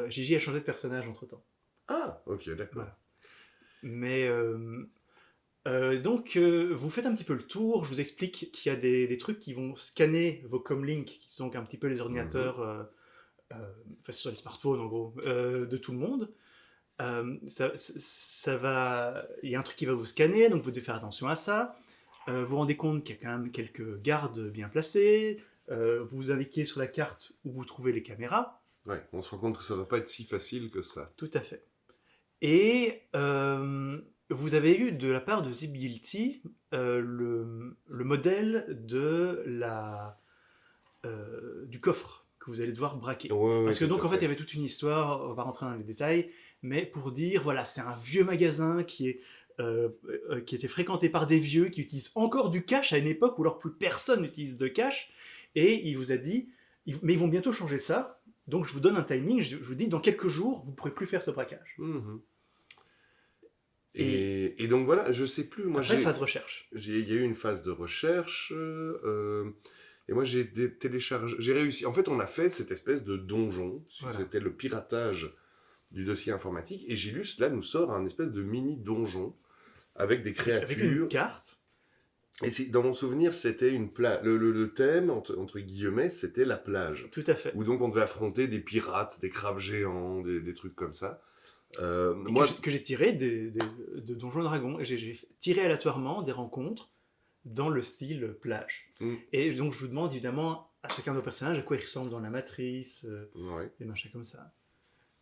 Gigi a changé de personnage entre-temps. Ah, ok, d'accord. Voilà. Mais donc, vous faites un petit peu le tour. Je vous explique qu'il y a des trucs qui vont scanner vos comlinks, qui sont un petit peu les ordinateurs, enfin sur les smartphones en gros, de tout le monde. Ça va. Il y a un truc qui va vous scanner, donc vous devez faire attention à ça. Vous vous rendez compte qu'il y a quand même quelques gardes bien placés. Vous indiquez sur la carte où vous trouvez les caméras. Ouais, on se rend compte que ça va pas être si facile que ça. Tout à fait. Et vous avez eu de la part de Zibility le modèle du coffre que vous allez devoir braquer. Ouais, Parce que tout donc à en fait il y avait toute une histoire, on va rentrer dans les détails, mais pour dire voilà, c'est un vieux magasin qui était fréquenté par des vieux qui utilisent encore du cash à une époque où alors plus personne n'utilise de cash, et il vous a dit mais ils vont bientôt changer ça, donc je vous donne un timing, je vous dis dans quelques jours vous ne pourrez plus faire ce braquage. Mhm. Et donc voilà, je sais plus. Moi, Après, phase recherche. Il y a eu une phase de recherche. Et moi, j'ai téléchargé. J'ai réussi. En fait, on a fait cette espèce de donjon. Voilà. C'était le piratage du dossier informatique. Et Gilus, là, nous sort un espèce de mini donjon avec des créatures. Avec une carte. Et dans mon souvenir, c'était une plage. Le thème, entre guillemets, c'était la plage. Tout à fait. Où donc on devait affronter des pirates, des crabes géants, des trucs comme ça. Que j'ai tiré de Donjons et Dragons. Et j'ai tiré aléatoirement des rencontres dans le style plage. Et donc je vous demande évidemment à chacun de vos personnages à quoi ils ressemblent dans la matrice, ouais. des machins comme ça.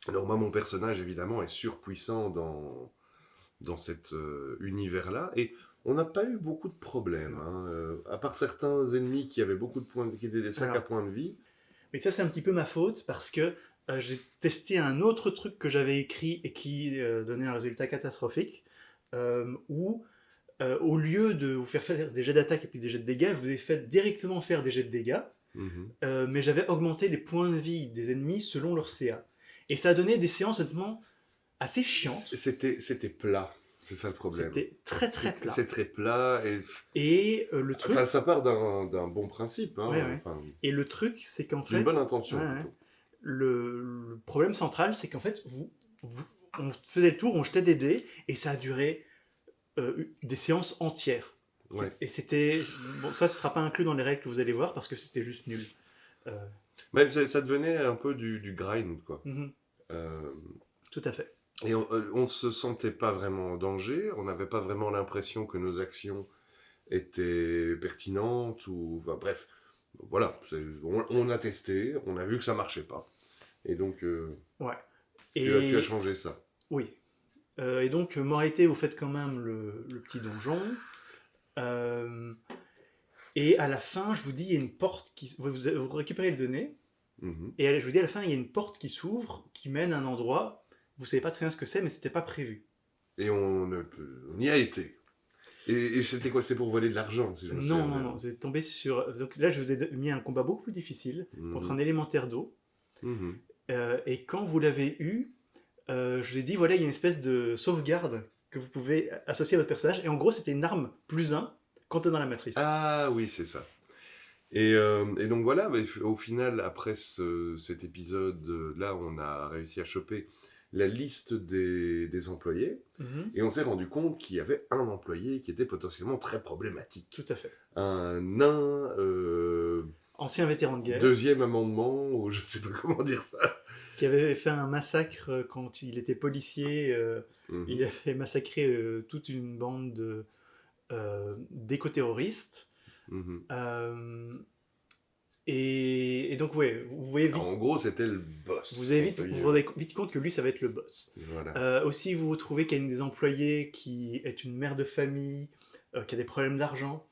Alors moi, mon personnage, évidemment, est surpuissant dans cet univers-là. Et on n'a pas eu beaucoup de problèmes. Hein, à part certains ennemis qui avaient beaucoup de points, qui étaient des sacs à points de vie. Mais ça, c'est un petit peu ma faute parce que j'ai testé un autre truc que j'avais écrit et qui donnait un résultat catastrophique, où au lieu de vous faire des jets d'attaque et puis des jets de dégâts, je vous ai fait directement faire des jets de dégâts, mais j'avais augmenté les points de vie des ennemis selon leur CA. Et ça a donné des séances honnêtement assez chiantes. C'était plat, c'est ça le problème. C'était très très plat. C'est très plat. Et le truc... Ça part d'un bon principe. Hein, ouais. Enfin, et le truc, c'est qu'en fait... Une bonne intention plutôt. Le problème central, c'est qu'en fait, on faisait le tour, on jetait des dés, et ça a duré des séances entières. Ouais. Et c'était... Bon, ça ne sera pas inclus dans les règles que vous allez voir, parce que c'était juste nul. Mais ça devenait un peu du grind, quoi. Tout à fait. Et on ne se sentait pas vraiment en danger, on n'avait pas vraiment l'impression que nos actions étaient pertinentes, ou... Enfin, bref, voilà, on a testé, on a vu que ça marchait pas. Et donc, ouais. Tu as changé ça. Oui. Et donc, moralité, vous faites quand même le petit donjon. Et à la fin, je vous dis, il y a une porte qui... Vous récupérez les données. Et je vous dis, à la fin, il y a une porte qui s'ouvre, qui mène à un endroit. Vous savez pas très bien ce que c'est, mais c'était pas prévu. Et on y a été. Et c'était quoi? C'était pour voler de l'argent, si je me souviens Non, non, bien. non, vous êtes tombé sur... Donc là, je vous ai mis un combat beaucoup plus difficile contre un élémentaire d'eau. Mhm. Et quand vous l'avez eu, je vous ai dit, voilà, il y a une espèce de sauvegarde que vous pouvez associer à votre personnage. Et en gros, c'était une arme plus 1 quand t'es dans la matrice. Ah oui, c'est ça. Et donc voilà, bah, au final, après cet épisode-là, on a réussi à choper la liste des employés, Mhm, et on s'est rendu compte qu'il y avait un employé qui était potentiellement très problématique. tout à fait. Un nain, Ancien vétéran de guerre, deuxième amendement, ou je sais pas comment dire ça. qui avait fait un massacre quand il était policier. Mhm. Il avait massacré toute une bande d'éco-terroristes. Mhm. Et donc, ouais, vous voyez vite, Alors, en gros, c'était le boss. vous avez vite, entre vous vous guillemets. rendez vite compte que lui, ça va être le boss. Voilà. Aussi, vous trouvez qu'il y a une des employées qui est une mère de famille, qui a des problèmes d'argent.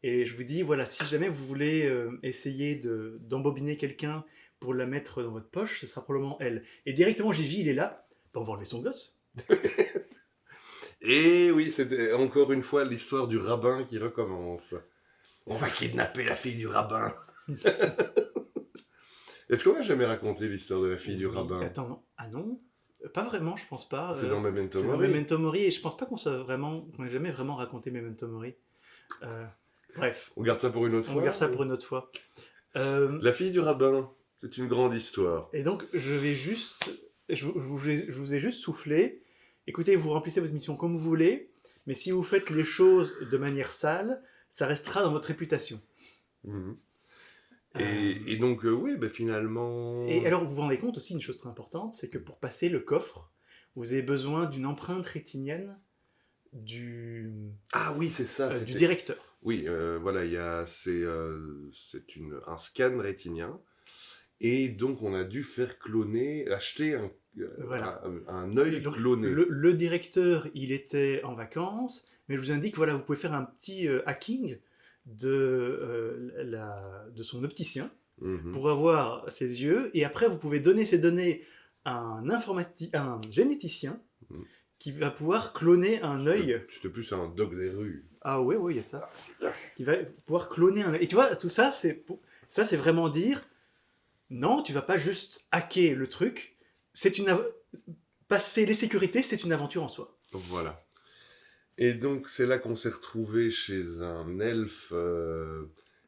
Et je vous dis, voilà, si jamais vous voulez essayer d'embobiner quelqu'un pour la mettre dans votre poche, ce sera probablement elle. Et directement, Gigi, il est là. Ben, on va enlever son gosse. Et oui, c'était encore une fois l'histoire du rabbin qui recommence. On va kidnapper la fille du rabbin. Est-ce qu'on a jamais raconté l'histoire de la fille du Oui, rabbin? attends, non. Ah non, pas vraiment, je pense pas. C'est dans Memento C'est dans Mori. Memento Mori, et je pense pas qu'on ait jamais vraiment raconté Memento Mori. Bref, On garde ça pour une autre on fois. garde ça pour une autre fois. Euh, La fille du rabbin, c'est une grande histoire. et donc, je vous ai juste soufflé. Écoutez, vous remplissez votre mission comme vous voulez, mais si vous faites les choses de manière sale, ça restera dans votre réputation. Mhm. Euh, Et donc, oui, bah, finalement... Et alors, vous vous rendez compte aussi une chose très importante, c'est que pour passer le coffre, vous avez besoin d'une empreinte rétinienne du Ah oui, c'est ça. du c'était- directeur. Oui, voilà, c'est un scan rétinien. Et donc, on a dû faire cloner, acheter Voilà. un œil Donc, cloné. le directeur, il était en vacances, mais je vous indique, voilà, vous pouvez faire un petit hacking de son opticien Mhm. pour avoir ses yeux, et après, vous pouvez donner ces données à un généticien Mhm. qui va pouvoir cloner un œil. C'était plus un dog des rues. Ah oui, oui, il y a ça. Qui va pouvoir cloner un œil. Et tu vois, tout ça, c'est vraiment dire, non, tu vas pas juste hacker le truc, passer les sécurités, c'est une aventure en soi. Voilà. Et donc, c'est là qu'on s'est retrouvé chez un elfe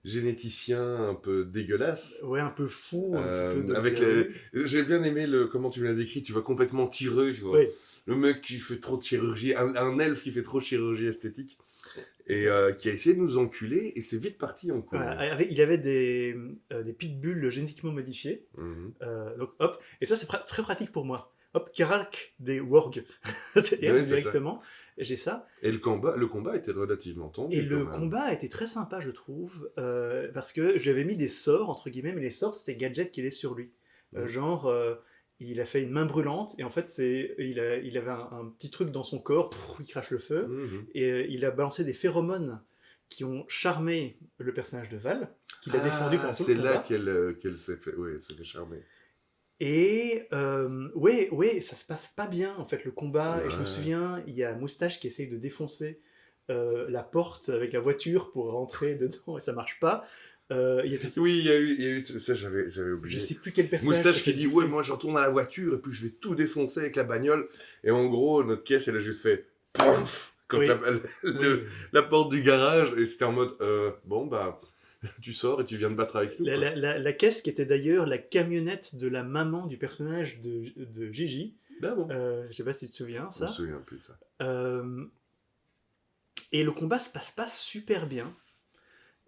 généticien un peu dégueulasse. Ouais, un peu fou, un petit peu Avec docteur. J'ai bien aimé comment tu l'as décrit, tu vois, complètement tireux, tu vois. Oui. Le mec qui fait trop de chirurgie, un elfe qui fait trop de chirurgie esthétique, et qui a essayé de nous enculer, et c'est vite parti en couille. Voilà, il avait des pitbulls génétiquement modifiés. Mhm. Donc hop, et ça c'est très pratique pour moi. Hop, Karak des Worg. Et c'est directement, j'ai ça. Et le combat était relativement tendu. Et le quand même. combat était très sympa, je trouve, parce que je lui avais mis des sorts, entre guillemets, mais les sorts c'était gadget qu'il est sur lui. Mhm. Genre, il a fait une main brûlante, et en fait, il avait un petit truc dans son corps, il crache le feu, Mhm. et il a balancé des phéromones qui ont charmé le personnage de Val, qu'il a défendu pendant tout c'est le là combat. qu'elle s'est fait charmer. Et ouais, ça se passe pas bien en fait le combat. Et je me Ouais. souviens, il y a Moustache qui essaye de défoncer la porte avec la voiture pour rentrer dedans et ça marche pas. Il y a, Oui, il y a eu ça, j'avais je oublié. sais plus quel personnage. Moustache qui fait dit bouffer. ouais, moi je retourne à la voiture et puis je vais tout défoncer avec la bagnole. Et en gros, notre caisse elle a juste fait pouf quand Oui. le- Oui. la porte du garage, et c'était en mode bon bah tu sors et tu viens de battre avec nous. quoi. La caisse qui était d'ailleurs la camionnette de la maman du personnage de Gigi. Ben bon. Je sais pas si tu te souviens Je me ça. souviens plus de ça. Et le combat se passe pas super bien.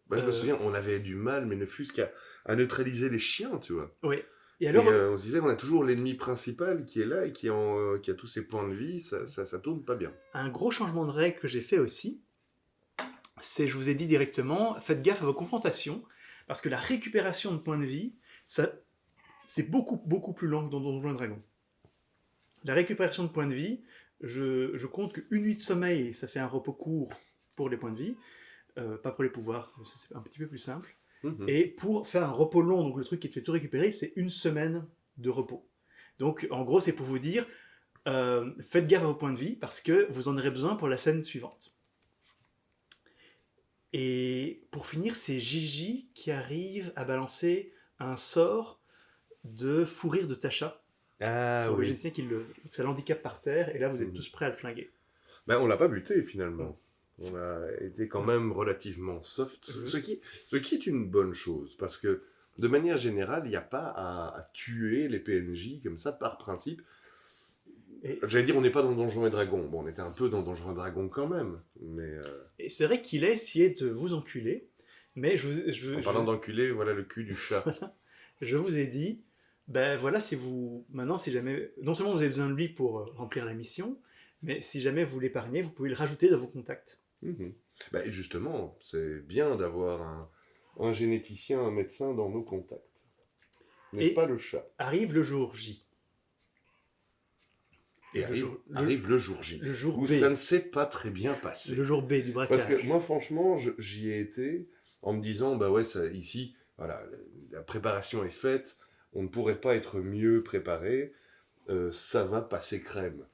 Moi je me souviens, on avait du mal, mais ne fût-ce qu'à neutraliser les chiens, tu vois. Oui. Et Et alors, on se disait, on a toujours l'ennemi principal qui est là et qui a tous ses points de vie, ça tourne pas bien. un gros changement de règle que j'ai fait aussi, c'est, je vous ai dit directement, faites gaffe à vos confrontations, parce que la récupération de points de vie, c'est beaucoup, beaucoup plus lent que dans Donjons et Dragons. La récupération de points de vie, je compte qu'une nuit de sommeil, ça fait un repos court pour les points de vie, pas pour les pouvoirs, c'est un petit peu plus simple. Mhm. Et pour faire un repos long, donc le truc qui te fait tout récupérer, c'est une semaine de repos. Donc en gros, c'est pour vous dire, faites gaffe à vos points de vie, parce que vous en aurez besoin pour la scène suivante. Et pour finir, c'est Gigi qui arrive à balancer un sort de fou rire de Tasha Ah sur le oui. magicien ça l'handicape par terre, et là vous êtes Mhm. tous prêts à le flinguer. Ben, on l'a pas buté finalement. On a été quand même relativement soft, ce qui est une bonne chose, parce que de manière générale, il n'y a pas à tuer les PNJ comme ça par principe. Et, J'allais dire, on n'est pas dans Donjons et Dragons. Bon, on était un peu dans Donjons et Dragons quand même, mais et c'est vrai qu'il a essayé de vous enculer, mais en parlant d'enculé, voilà le cul du chat. je vous ai dit, ben voilà, maintenant, si jamais, non seulement vous avez besoin de lui pour remplir la mission, mais si jamais vous l'épargnez, vous pouvez le rajouter dans vos contacts. Mhm. Ben, et justement, c'est bien d'avoir un généticien, un médecin dans nos contacts. N'est-ce Et- pas le chat? Arrive le jour J. Et Le arrive le jour J, le jour où B. ça ne s'est pas très bien passé. Le jour B du Parce braquage. que moi, franchement, j'y ai été en me disant, bah ouais, ici, voilà, la préparation est faite, on ne pourrait pas être mieux préparé, ça va passer crème.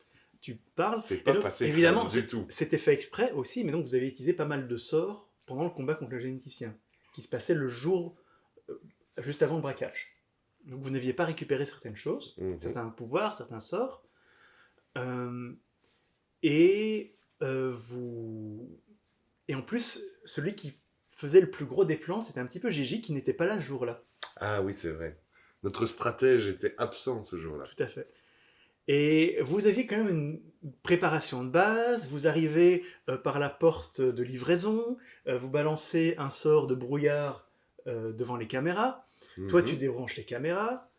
Tu parles. C'est Et pas donc, passé évidemment, crème du tout. c'était fait exprès aussi, mais donc vous avez utilisé pas mal de sorts pendant le combat contre le généticien, qui se passait le jour juste avant le braquage. Donc vous n'aviez pas récupéré certaines choses, Mhm. certains pouvoirs, certains sorts, euh, et vous. Et en plus, celui qui faisait le plus gros des plans, c'était un petit peu Gigi qui n'était pas là ce jour-là. Ah oui, c'est vrai. Notre stratège était absent ce jour-là. Tout à fait. Et vous aviez quand même une préparation de base, vous arrivez par la porte de livraison, vous balancez un sort de brouillard devant les caméras, toi tu Mhm. débranches les caméras,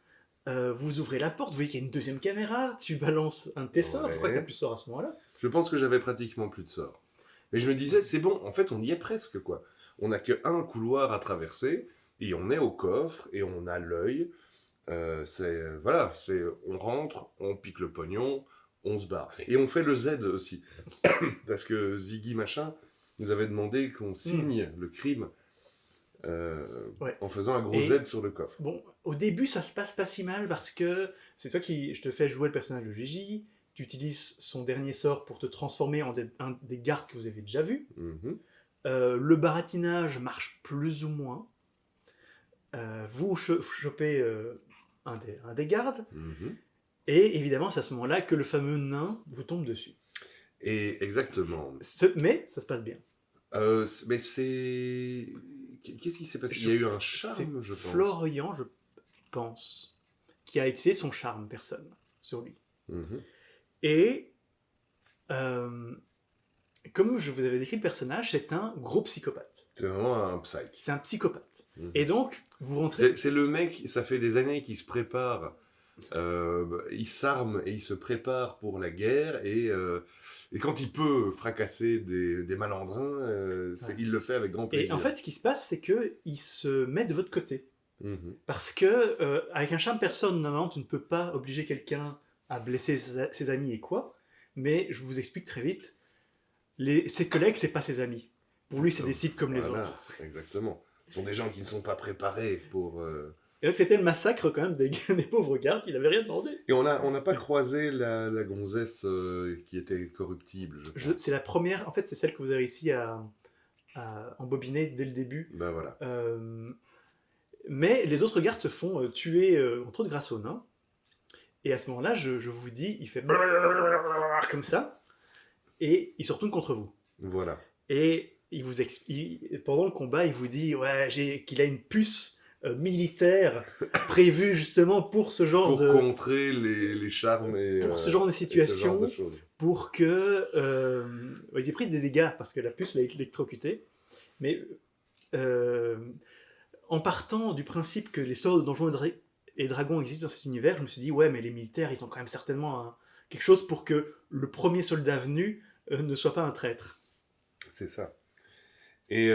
vous ouvrez la porte, vous voyez qu'il y a une deuxième caméra, tu balances un de tes sorts, je crois que tu Ouais. n'as plus de sort à ce moment-là. Je pense que j'avais pratiquement plus de sorts. Mais je me disais, c'est bon, en fait, on y est presque, quoi. On n'a qu'un couloir à traverser, et on est au coffre, et on a l'œil. Voilà, on rentre, on pique le pognon, on se barre. Et on fait le Z aussi. Parce que Ziggy Machin nous avait demandé qu'on signe le crime Ouais. en faisant un gros Et- Z sur le coffre. Bon, au début ça se passe pas si mal parce que c'est toi je te fais jouer le personnage de Gigi, tu utilises son dernier sort pour te transformer en un des gardes que vous avez déjà vus. Mhm. Le baratinage marche plus ou moins. Vous chopez un des gardes, Mhm. et évidemment, c'est à ce moment-là que le fameux nain vous tombe dessus. Et exactement. Mais ça se passe bien. Mais c'est... Qu'est-ce qui s'est passé? Il y a eu un charme, je C'est pense. Florian, je pense, qui a utilisé son charme personne sur lui. Mhm. Et comme je vous avais décrit le personnage, c'est un gros psychopathe. C'est vraiment un psych. C'est un psychopathe. Mhm. Et donc, vous rentrez... C'est le mec, ça fait des années qu'il se prépare, il s'arme et il se prépare pour la guerre, et quand il peut fracasser des malandrins, Ouais. il le fait avec grand plaisir. Et en fait, ce qui se passe, c'est qu'il se met de votre côté. Mhm. Parce que, avec un charme personne, normalement, tu ne peux pas obliger quelqu'un à blesser ses amis et quoi. Mais je vous explique très vite, ses collègues, c'est pas ses amis. Pour lui, c'est des cibles comme les Voilà, autres. exactement. Ce sont des gens qui ne sont pas préparés pour... Et donc, c'était le massacre quand même des pauvres gardes qui n'avaient rien demandé. Et on n'a pas croisé la gonzesse qui était corruptible, je pense. C'est la première, en fait, c'est celle que vous avez réussi à embobiner dès le début. Ben voilà. Mais les autres gardes se font tuer, entre autres grâce au nain. Et à ce moment-là, je vous dis, il fait comme ça, et il se retourne contre vous. Voilà. Et pendant le combat, il vous dit ouais, qu'il a une puce militaire prévue justement pour ce genre Pour de contrer les charmes et... pour ce genre de et ce genre situation, de choses. pour que ils aient pris des dégâts parce que la puce l'a électrocuté. Mais en partant du principe que les sorts de Donjons et Dragons existent dans cet univers, je me suis dit ouais, mais les militaires, ils ont quand même certainement quelque chose pour que le premier soldat venu ne soit pas un traître. C'est ça. Et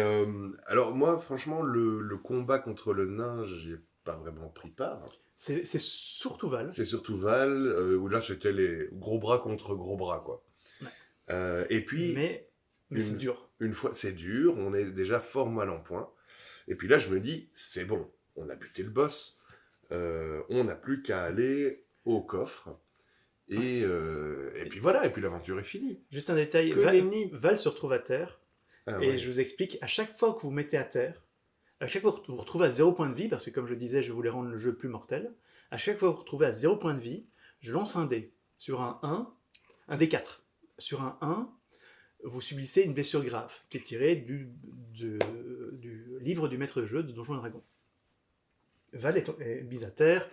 alors moi, franchement, le combat contre le nain, j'ai pas vraiment pris part. C'est surtout Val. C'est surtout Val, où là c'était les gros bras contre gros bras, quoi. Ouais. Et puis, Mais c'est dur. une fois, c'est dur, on est déjà fort mal en point. Et puis là, je me dis, c'est bon, on a buté le boss, on n'a plus qu'à aller au coffre. Et puis voilà, et puis l'aventure est finie. Juste un détail, Que nenni. Val se retrouve à terre, Ah, Et ouais. je vous explique, à chaque fois que vous mettez à terre, à chaque fois que vous vous retrouvez à 0 point de vie, parce que comme je disais, je voulais rendre le jeu plus mortel, à chaque fois que vous vous retrouvez à 0 point de vie, je lance un dé. Sur un 1, un dé 4. Sur un 1, vous subissez une blessure grave, qui est tirée du livre du maître de jeu de Donjons et Dragons. Val est mise à terre,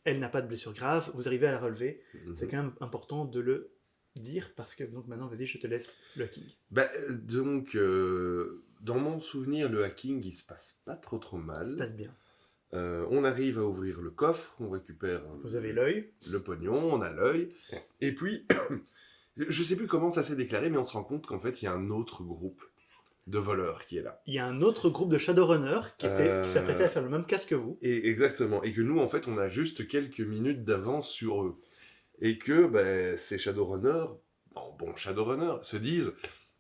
elle n'a pas de blessure grave, vous arrivez à la relever. C'est quand même important de le dire, parce que donc maintenant, vas-y, je te laisse le hacking. Bah, donc, dans mon souvenir, le hacking, il se passe pas trop mal. Ça se passe bien. On arrive à ouvrir le coffre, on récupère Vous avez l'œil. le pognon, on a l'œil, et puis, je sais plus comment ça s'est déclaré, mais on se rend compte qu'en fait, il y a un autre groupe de voleurs qui est là. Il y a un autre groupe de Shadowrunners qui s'apprêtait à faire le même casse que vous. Et exactement, et que nous, en fait, on a juste quelques minutes d'avance sur eux. Et que ces Shadowrunners, bon Shadowrunners, se disent,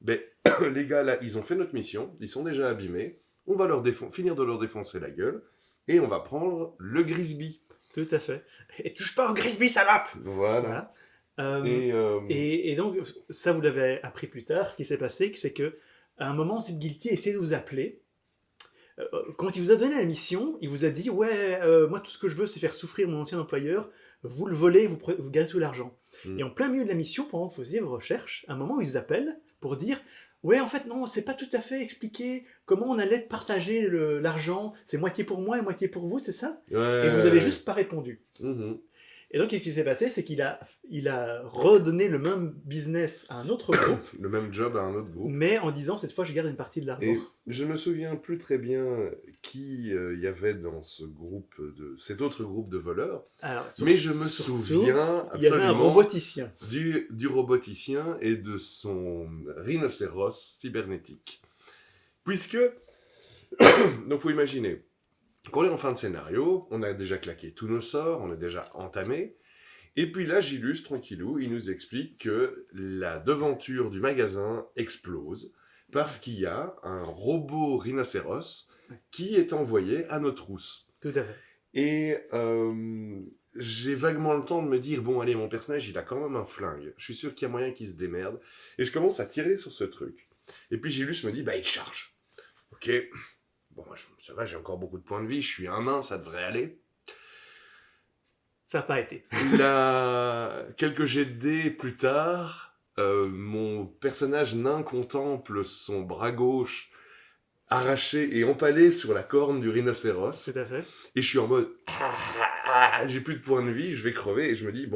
les gars, là, ils ont fait notre mission, ils sont déjà abîmés, on va finir de leur défoncer la gueule, et on va prendre le Grisby. Tout à fait. Et touche pas au Grisby, salope. Voilà. Et donc, ça, vous l'avez appris plus tard. Ce qui s'est passé, c'est que à un moment, Sid Guilty a essayé de vous appeler. Quand il vous a donné la mission, il vous a dit « Ouais, moi, tout ce que je veux, c'est faire souffrir mon ancien employeur. Vous le volez, vous gardez tout l'argent. Et en plein milieu de la mission, pendant que vous faisiez vos recherches, à un moment, il vous appelle pour dire « Ouais, en fait, non, c'est pas tout à fait expliqué comment on allait partager l'argent. C'est moitié pour moi et moitié pour vous, c'est ça ?» Et vous avez juste pas répondu. Et donc, qu'est-ce qui s'est passé, c'est qu'il a redonné le même business à un autre groupe, le même job à un autre groupe. mais en disant, cette fois, je garde une partie de l'argent. Et je me souviens plus très bien qui y avait dans cet autre groupe de voleurs, Alors, mais je me souviens il y avait un absolument roboticien. du roboticien et de son rhinocéros cybernétique. Puisque, donc faut imaginer, quand on est en fin de scénario, on a déjà claqué tous nos sorts, on est déjà entamé, et puis là, Gilus, tranquillou, il nous explique que la devanture du magasin explose, parce qu'il y a un robot rhinocéros qui est envoyé à notre trousse. Tout à fait. Et j'ai vaguement le temps de me dire, bon allez, mon personnage, il a quand même un flingue, je suis sûr qu'il y a moyen qu'il se démerde, et je commence à tirer sur ce truc. Et puis Gilus me dit, il charge. Ok, bon, ça va, j'ai encore beaucoup de points de vie, je suis un nain, ça devrait aller. Ça n'a pas été. Quelques jets de dés plus tard, mon personnage nain contemple son bras gauche arraché et empalé sur la corne du rhinocéros. Tout à fait. Et je suis en mode, j'ai plus de points de vie, je vais crever, et je me dis,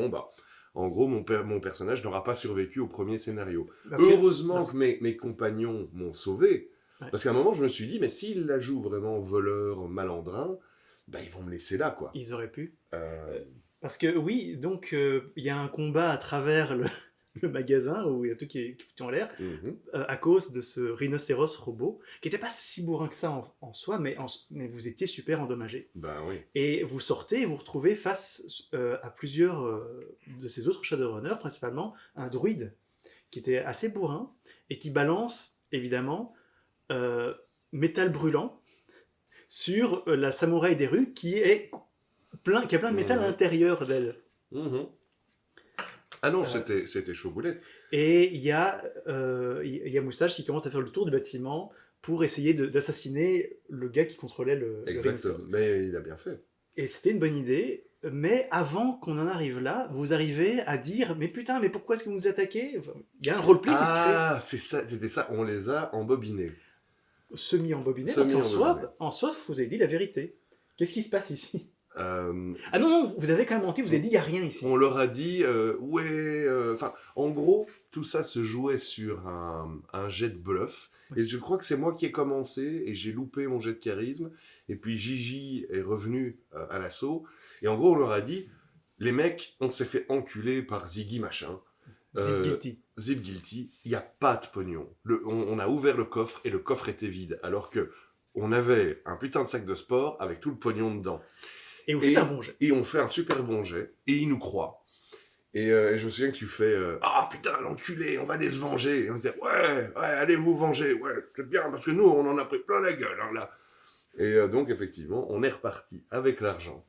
en gros, mon personnage n'aura pas survécu au premier scénario. Heureusement que mes compagnons m'ont sauvé, parce qu'à un moment, je me suis dit, mais s'ils la jouent vraiment voleur, malandrin, ils vont me laisser là, quoi. Ils auraient pu. Parce que oui, donc il y a un combat à travers le magasin où il y a tout qui fout en l'air à cause de ce rhinocéros robot qui n'était pas si bourrin que ça en soi, mais vous étiez super endommagé. Oui. Et vous sortez et vous retrouvez face à plusieurs de ces autres Shadowrunners, principalement un druide qui était assez bourrin et qui balance évidemment métal brûlant sur la samouraï des rues qui a plein de métal à l'intérieur d'elle. Ah non, c'était chaud boulette. Et il y a Moustache qui commence à faire le tour du bâtiment pour essayer d'assassiner le gars qui contrôlait le Exactement, mais il a bien fait. Et c'était une bonne idée, mais avant qu'on en arrive là, vous arrivez à dire « Mais putain, mais pourquoi est-ce que vous nous attaquez ?» Il y a un roleplay qui se crée. Ah, c'était ça, on les a embobinés. Semi-embobinés, parce qu'en soi, vous avez dit la vérité. Qu'est-ce qui se passe ici ? Ah non, vous avez quand même menti, vous avez dit il n'y a rien ici. On leur a dit, en gros, tout ça se jouait sur un jet de bluff. Et je crois que c'est moi qui ai commencé et j'ai loupé mon jet de charisme. Et puis Gigi est revenu à l'assaut. Et en gros, on leur a dit, les mecs, on s'est fait enculer par Ziggy machin. Zip Guilty, il n'y a pas de pognon. On a ouvert le coffre et le coffre était vide. Alors que on avait un putain de sac de sport avec tout le pognon dedans. Et vous faites un bon jet. Et on fait un super bon jet. Et ils nous croient. Et je me souviens que tu fais ah putain, l'enculé, on va aller se venger. Et on dit ouais, allez vous venger. Ouais, c'est bien, parce que nous, on en a pris plein la gueule. Hein, là. Et donc, effectivement, on est reparti avec l'argent.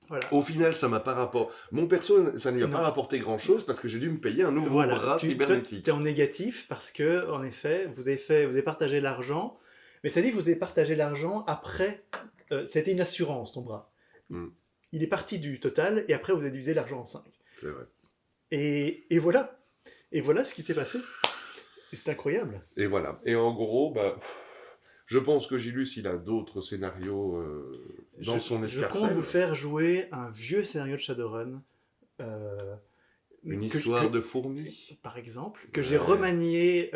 Voilà. Au final, ça m'a pas rapporté. Mon perso, ça ne lui a Non. pas rapporté grand-chose parce que j'ai dû me payer un nouveau Voilà. bras Tu cybernétique. es en négatif parce que, en effet, vous avez partagé l'argent, mais ça dit que vous avez partagé l'argent après. C'était une assurance, ton bras. Mm. Il est parti du total et après vous avez divisé l'argent en 5. C'est vrai. Et voilà. Et voilà ce qui s'est passé. Et c'est incroyable. Et voilà. Et en gros, je pense que Gilus, il a d'autres scénarios dans son Je escarcelle. compte vous faire jouer un vieux scénario de Shadowrun. Une que- histoire que- de fourmis. Par exemple, que j'ai remanié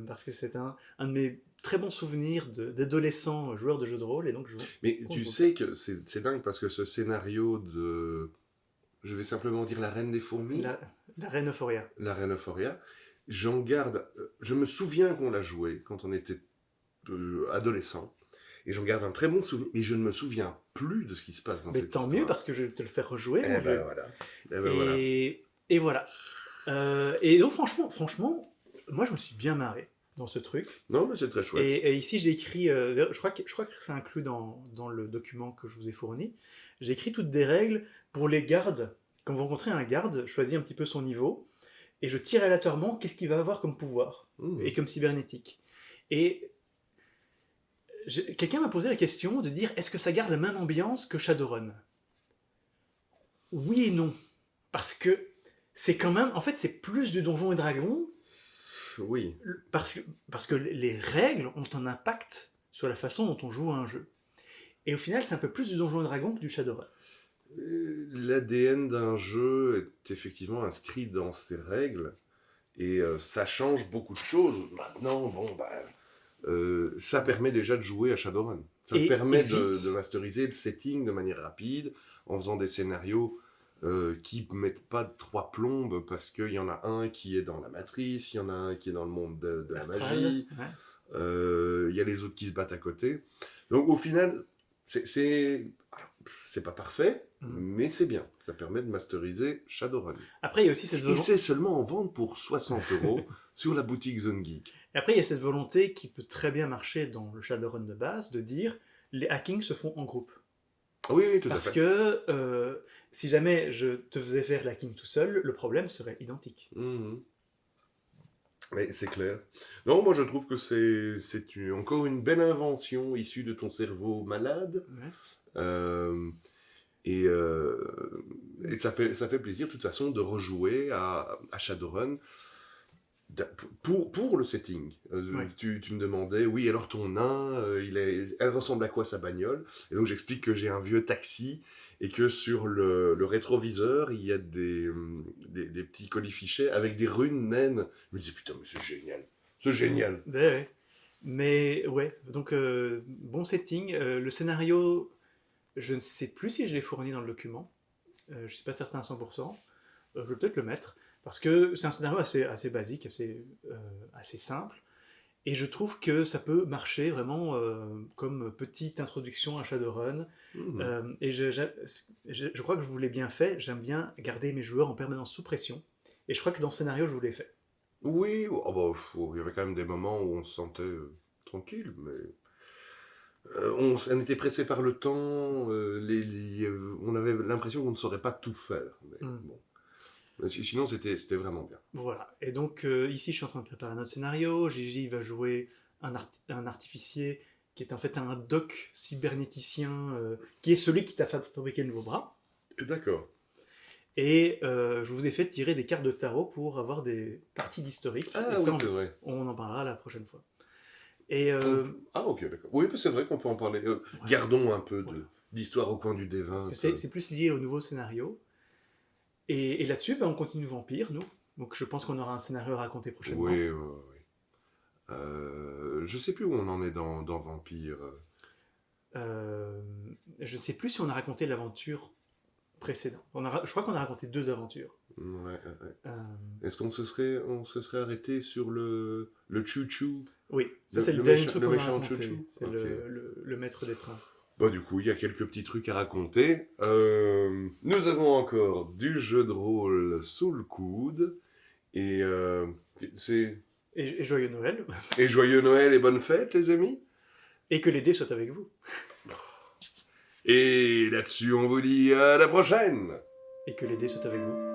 parce que c'est un de mes très bons souvenirs d'adolescent joueur de jeux de rôle. Et donc Mais tu sais que c'est dingue parce que ce scénario de... Je vais simplement dire la reine des fourmis. la Reine Euphoria. La reine Euphoria. J'en garde... Je me souviens qu'on l'a joué quand on était adolescent. Et j'en garde un très bon souvenir. Mais je ne me souviens plus de ce qui se passe dans Mais cette tant histoire. mieux parce que je vais te le faire rejouer. Eh mon jeu. ben voilà. Eh ben voilà. Et voilà. Et donc franchement, moi je me suis bien marré dans ce truc. Non, mais c'est très chouette. Et ici j'ai écrit, je crois que c'est inclus dans le document que je vous ai fourni, j'ai écrit toutes des règles pour les gardes. Quand vous rencontrez un garde, choisis un petit peu son niveau, et je tire aléatoirement qu'est-ce qu'il va avoir comme pouvoir, et comme cybernétique. Et quelqu'un m'a posé la question de dire, est-ce que ça garde la même ambiance que Shadowrun ? Oui et non. Parce que c'est quand même, en fait c'est plus du Donjons et Dragons, Oui. parce que les règles ont un impact sur la façon dont on joue à un jeu. Et au final, c'est un peu plus du Donjons et Dragons que du Shadowrun. L'ADN d'un jeu est effectivement inscrit dans ses règles et ça change beaucoup de choses. Maintenant, ça permet déjà de jouer à Shadowrun. Ça permet de masteriser le setting de manière rapide en faisant des scénarios qui ne mettent pas de trois plombes parce qu'il y en a un qui est dans la matrice, il y en a un qui est dans le monde de la magie, il y a les autres qui se battent à côté. Donc au final, c'est pas parfait, mais c'est bien. Ça permet de masteriser Shadowrun. Après, il y a aussi cette volonté... Et c'est seulement en vente pour 60 € sur la boutique Zone Geek. Et après, il y a cette volonté qui peut très bien marcher dans le Shadowrun de base, de dire les hackings se font en groupe. Oui, tout à fait. Parce que si jamais je te faisais faire l'hacking tout seul, le problème serait identique. Mais c'est clair. Non, moi je trouve que c'est encore une belle invention issue de ton cerveau malade. Et ça fait plaisir de toute façon de rejouer à Shadowrun pour le setting. Tu me demandais, oui, alors ton nain, elle ressemble à quoi sa bagnole? Et donc j'explique que j'ai un vieux taxi et que sur le rétroviseur, il y a des petits colifichets avec des runes naines. Je me disais, putain, mais c'est génial. C'est génial. Ouais. Mais ouais, donc bon setting. Le scénario, je ne sais plus si je l'ai fourni dans le document. Je ne suis pas certain à 100%. Je vais peut-être le mettre. Parce que c'est un scénario assez basique, assez simple. Et je trouve que ça peut marcher vraiment comme petite introduction à Shadowrun. Et je crois que je vous l'ai bien fait. J'aime bien garder mes joueurs en permanence sous pression. Et je crois que dans le scénario, je vous l'ai fait. Oui, il y avait quand même des moments où on se sentait tranquille, mais on était pressé par le temps, on avait l'impression qu'on ne saurait pas tout faire. Mais, bon. Sinon, c'était vraiment bien. Voilà. Et donc, ici, je suis en train de préparer notre scénario. Gigi va jouer un artificier qui est en fait un doc cybernéticien qui est celui qui t'a fabriqué le nouveau bras. D'accord. Et je vous ai fait tirer des cartes de tarot pour avoir des parties d'historique. Ah et oui, c'est vrai. On en parlera la prochaine fois. Et ah ok, d'accord. Oui, c'est vrai qu'on peut en parler. Gardons un peu d'histoire au coin du D20. Parce que c'est plus lié au nouveau scénario. Et là-dessus, on continue Vampire, nous. Donc je pense qu'on aura un scénario à raconter prochainement. Oui. Je sais plus où on en est dans Vampire. Je sais plus si on a raconté l'aventure précédente. Je crois qu'on a raconté 2 aventures. Ouais. Est-ce qu'on se serait arrêté sur le chou-chou? Oui, ça c'est le dernier truc qu'on a méchant raconté. chou-chou. C'est le maître des trains. Du coup, il y a quelques petits trucs à raconter. Nous avons encore du jeu de rôle sous le coude. Et Et joyeux Noël. Et joyeux Noël et bonne fête, les amis. Et que les dés soient avec vous. Et là-dessus, on vous dit à la prochaine. Et que les dés soient avec vous.